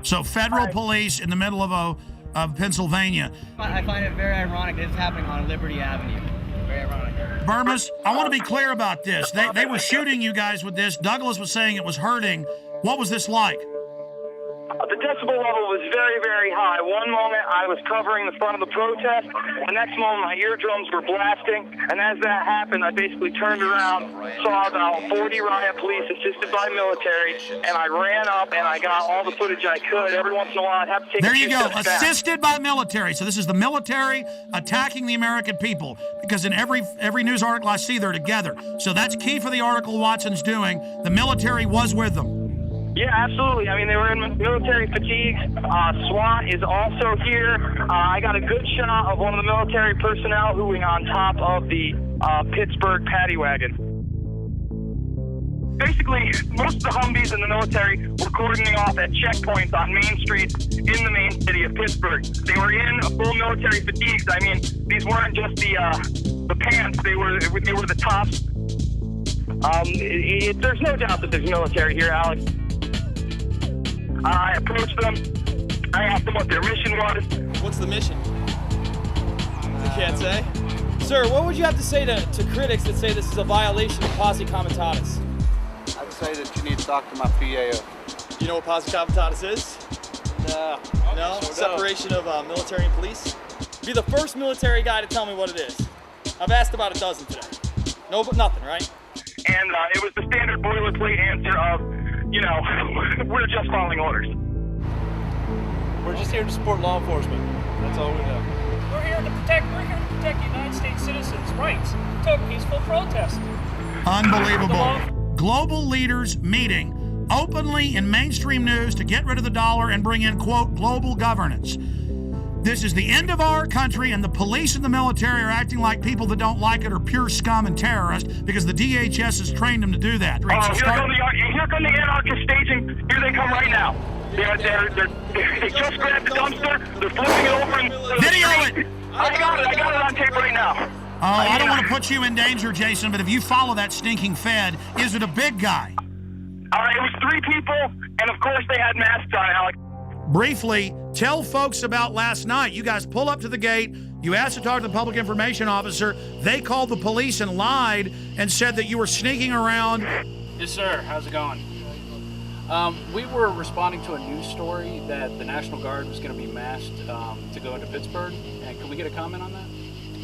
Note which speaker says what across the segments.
Speaker 1: So federal police in the middle of Pennsylvania.
Speaker 2: I find it very ironic that it's happening on Liberty Avenue. Very ironic.
Speaker 1: Burmis, I want to be clear about this. They were shooting you guys with this. Douglas was saying it was hurting. What was this like?
Speaker 3: The decibel level was very, very high. One moment I was covering the front of the protest. The next moment my eardrums were blasting. And as that happened, I basically turned around, saw about 40 riot police assisted by military, and I ran up and I got all the footage I could. Every once in a while I'd have to take
Speaker 1: There
Speaker 3: a
Speaker 1: you
Speaker 3: few
Speaker 1: go,
Speaker 3: steps back.
Speaker 1: assisted by military. So this is the military attacking the American people, because in every news article I see, they're together. So that's key for the article Watson's doing. The military was with them.
Speaker 3: Yeah, absolutely. I mean, they were in military fatigues. SWAT is also here. I got a good shot of one of the military personnel who was on top of the Pittsburgh paddy wagon. Basically, most of the Humvees in the military were cordoning off at checkpoints on Main Street in the main city of Pittsburgh. They were in full military fatigues. I mean, these weren't just the pants; they were the tops. There's no doubt that there's military here, Alex. I approached them. I asked them what their mission was.
Speaker 4: What's the mission? You can't say. Sir, what would you have to say to critics that say this is a violation of Posse Comitatus?
Speaker 5: I would say that you need to talk to my PAO.
Speaker 4: You know what Posse Comitatus is?
Speaker 5: No.
Speaker 4: No? Separation of military and police? Be the first military guy to tell me what it is. I've asked about a dozen today. No, but nothing, right?
Speaker 3: And it was the standard boilerplate answer of, you know, we're just following orders.
Speaker 4: We're just here to support law enforcement. That's all we know.
Speaker 6: We're here to protect United States citizens' rights to a peaceful protest.
Speaker 1: Unbelievable. Global leaders meeting openly in mainstream news to get rid of the dollar and bring in, quote, global governance. This is the end of our country, and the police and the military are acting like people that don't like it are pure scum and terrorists because the DHS has trained them to do that.
Speaker 3: Here come the anarchist staging. Here they come right now. They just grabbed the dumpster. They're flipping it over. And
Speaker 1: Video it.
Speaker 3: I got it on tape right now.
Speaker 1: Oh, I don't want to put you in danger, Jason, but if you follow that stinking Fed, is it a big guy?
Speaker 3: It was 3 people, and of course they had masks on, Alex.
Speaker 1: Briefly, tell folks about last night. You guys pull up to the gate. You asked to talk to the public information officer. They called the police and lied and said that you were sneaking around.
Speaker 7: Yes, sir. How's it going? We were responding to a news story that the National Guard was going to be masked to go into Pittsburgh. And could we get a comment on that?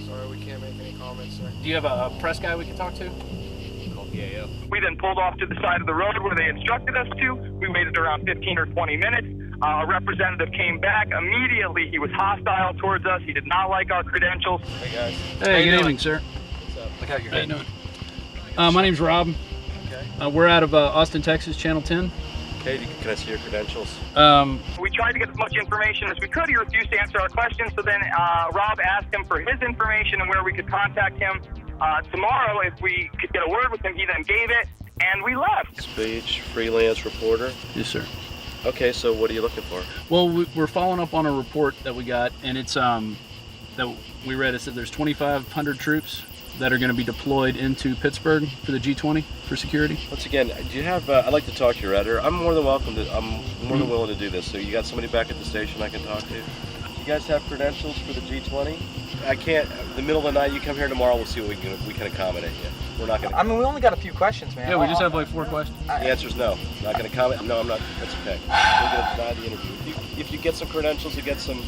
Speaker 5: Sorry, we can't make any comments, sir.
Speaker 7: Do you have a press guy we can talk to?
Speaker 5: Yeah.
Speaker 3: We then pulled off to the side of the road where they instructed us to. We waited around 15 or 20 minutes. A representative came back. Immediately, he was hostile towards us. He did not like our credentials.
Speaker 5: Hey, guys.
Speaker 7: Hey, good evening, sir.
Speaker 5: What's up? Look how you're
Speaker 7: How you doing? My name's Rob.
Speaker 5: Okay.
Speaker 7: We're out of Austin, Texas, Channel 10.
Speaker 5: Okay, can I see your credentials?
Speaker 3: We tried to get as much information as we could. He refused to answer our questions. So then Rob asked him for his information and where we could contact him tomorrow if we could get a word with him. He then gave it, and we left.
Speaker 5: Speech, freelance reporter.
Speaker 7: Yes, sir.
Speaker 5: Okay, so what are you looking for?
Speaker 7: Well, we're following up on a report that we got, and it's that we read. It said there's 2,500 troops that are going to be deployed into Pittsburgh for the G20 for security.
Speaker 5: Once again, do you have? I'd like to talk to your editor. I'm more than willing to do this. So you got somebody back at the station I can talk to? You guys have credentials for the G20? I can't. The middle of the night, you come here tomorrow. We'll see what we can accommodate you. We're not going to.
Speaker 8: I mean, we only got a few questions, man.
Speaker 7: Yeah, we just have like 4 questions.
Speaker 5: The answer is no. Not going to comment. No, I'm not. That's okay. We're going to deny the interview. If you get some credentials, you get some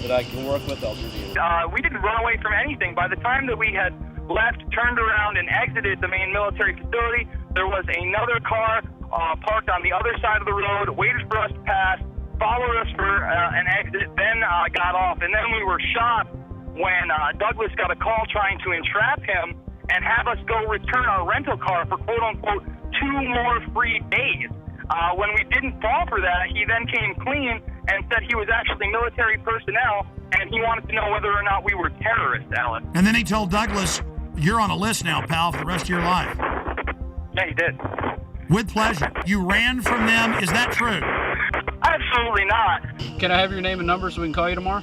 Speaker 5: that I can work with, I'll do the interview.
Speaker 3: We didn't run away from anything. By the time that we had left, turned around, and exited the main military facility, there was another car parked on the other side of the road, waited for us to pass, followed us for an exit, then got off. And then we were shocked when Douglas got a call trying to entrap him and have us go return our rental car for quote-unquote 2 more free days. When we didn't fall for that, he then came clean and said he was actually military personnel, and he wanted to know whether or not we were terrorists, Alex.
Speaker 1: And then he told Douglas, you're on a list now, pal, for the rest of your life.
Speaker 3: Yeah, he did.
Speaker 1: With pleasure. You ran from them. Is that true?
Speaker 3: Absolutely not.
Speaker 7: Can I have your name and number so we can call you tomorrow?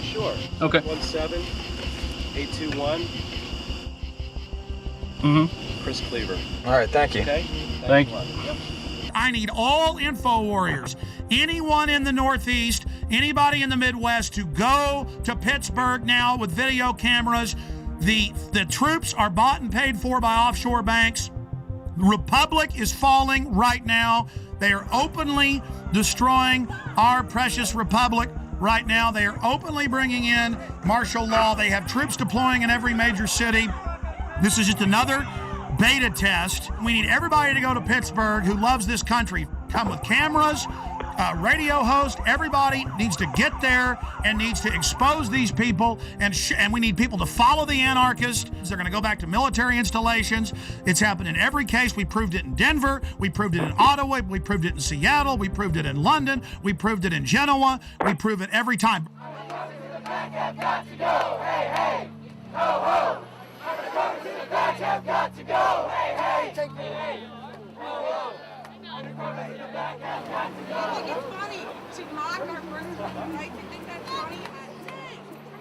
Speaker 5: Sure.
Speaker 7: Okay.
Speaker 5: 17821. Chris Cleaver.
Speaker 8: All right, thank you.
Speaker 5: Okay?
Speaker 7: Thank you.
Speaker 1: I need all info warriors. anyone in the Northeast, anybody in the Midwest to go to Pittsburgh now with video cameras. The troops are bought and paid for by offshore banks. The Republic is falling right now. They are openly destroying our precious Republic right now. They are openly bringing in martial law. They have troops deploying in every major city. This is just another beta test. We need everybody to go to Pittsburgh who loves this country. Come with cameras, radio host. Everybody needs to get there and needs to expose these people. And we need people to follow the anarchists. They're going to go back to military installations. It's happened in every case. We proved it in Denver. We proved it in Ottawa. We proved it in Seattle. We proved it in London. We proved it in Genoa. We prove it every time.
Speaker 8: It's funny to mock our first right? To think that's funny.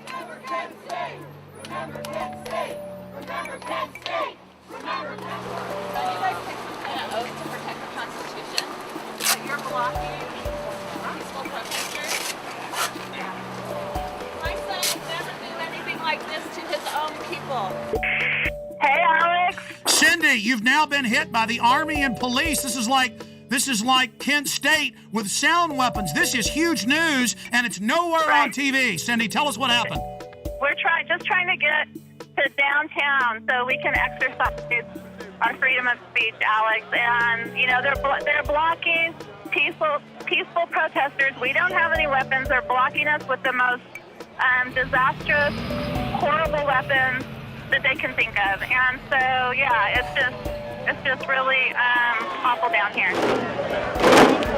Speaker 8: Remember Penn State! Remember Penn State! Remember Penn State! Remember Penn State! You guys take an oath to protect the Constitution, but you're blocking peaceful protesters. My son would never do anything like this to his own people.
Speaker 3: Hey, Alex.
Speaker 1: Cindy, you've now been hit by the Army and police. This is like Kent State with sound weapons. This is huge news, and it's nowhere on TV. Cindy, tell us what happened.
Speaker 3: We're just trying to get to downtown so we can exercise our freedom of speech, Alex. And you know they're blocking peaceful protesters. We don't have any weapons. They're blocking us with the most disastrous, horrible weapons that they can think of. And so yeah, it's just really awful down here.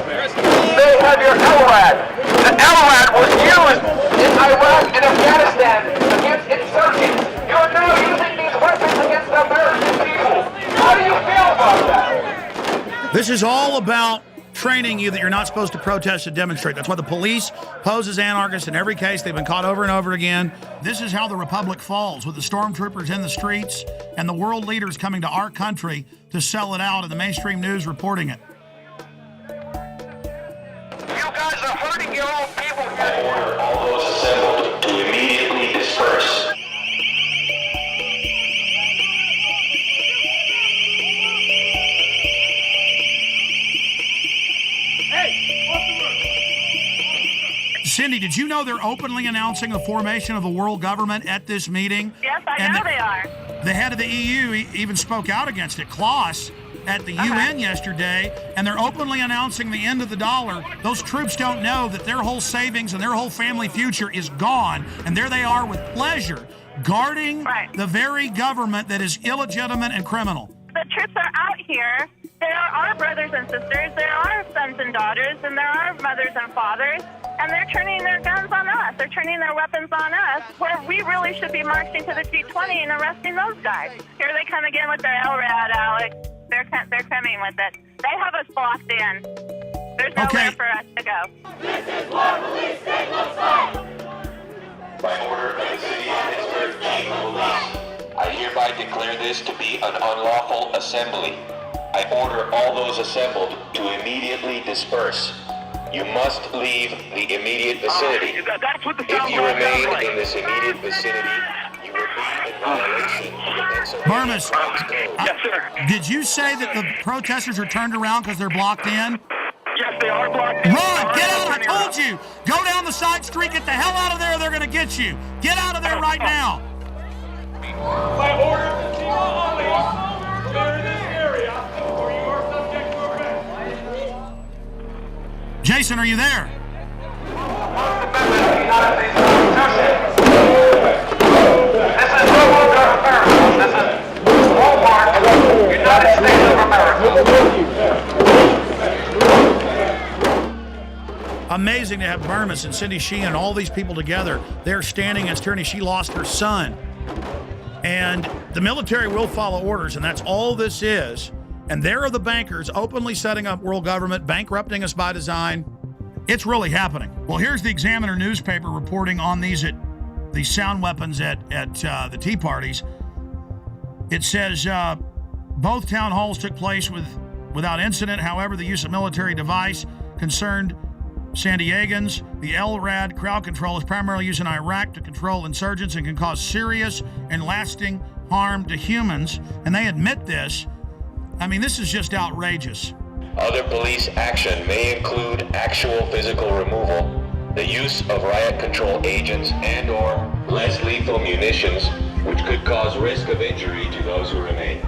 Speaker 9: They have your LRAD. The LRAD was used in Iraq and Afghanistan against insurgents. You're now using these weapons against the American people. How do you feel about that?
Speaker 1: This is all about training you that you're not supposed to protest and demonstrate. That's why the police pose as anarchists in every case. They've been caught over and over again. This is how the Republic falls, with the stormtroopers in the streets and the world leaders coming to our country to sell it out and the mainstream news reporting it.
Speaker 9: You guys are hurting your own people.
Speaker 10: I order all those assembled to immediately disperse.
Speaker 1: Cindy, did you know they're openly announcing the formation of a world government at this meeting?
Speaker 3: Yes, I know they are.
Speaker 1: The head of the EU even spoke out against it, Klaus, at the UN yesterday, and they're openly announcing the end of the dollar. Those troops don't know that their whole savings and their whole family future is gone, and there they are with pleasure, guarding the very government that is illegitimate and criminal.
Speaker 3: The troops are out here. There are our brothers and sisters, there are sons and daughters, and there are mothers and fathers, and they're turning their guns on us. They're turning their weapons on us, where we really should be marching to the G20 and arresting those guys. Here they come again with their LRAD, Alex. They're coming with it. They have us blocked in. There's nowhere for us to go.
Speaker 9: This is what police state looks like!
Speaker 10: By order of the City of Pittsburgh Chief of Police, I hereby declare this to be an unlawful assembly. I order all those assembled to immediately disperse. You must leave the immediate vicinity. If you remain in this immediate vicinity, you will be in violation of
Speaker 1: Burmis,
Speaker 3: Yes, sir.
Speaker 1: did you say that the protesters are turned around because they're blocked in?
Speaker 3: Yes, they are blocked in.
Speaker 1: Run! Get out! I told you! Go down the side street, get the hell out of there, they're gonna get you! Get out of there right now!
Speaker 6: By order of the Chief of Police, clear this area, or you are subject to arrest.
Speaker 1: Jason, are you there?
Speaker 9: This is no longer America. This is Walmart, United States of America.
Speaker 1: Amazing to have Burmis and Cindy Sheehan and all these people together. They're standing against tyranny. She lost her son. And the military will follow orders, and that's all this is. And there are the bankers openly setting up world government, bankrupting us by design. It's really happening. Well, here's the Examiner newspaper reporting on these sound weapons at the Tea Parties. It says both town halls took place without incident. However, the use of military device concerned San Diegans. The LRAD crowd control is primarily used in Iraq to control insurgents and can cause serious and lasting harm to humans. And they admit this. I mean, this is just outrageous.
Speaker 10: Other police action may include actual physical removal, the use of riot control agents and/or less lethal munitions, which could cause risk of injury to those who remain.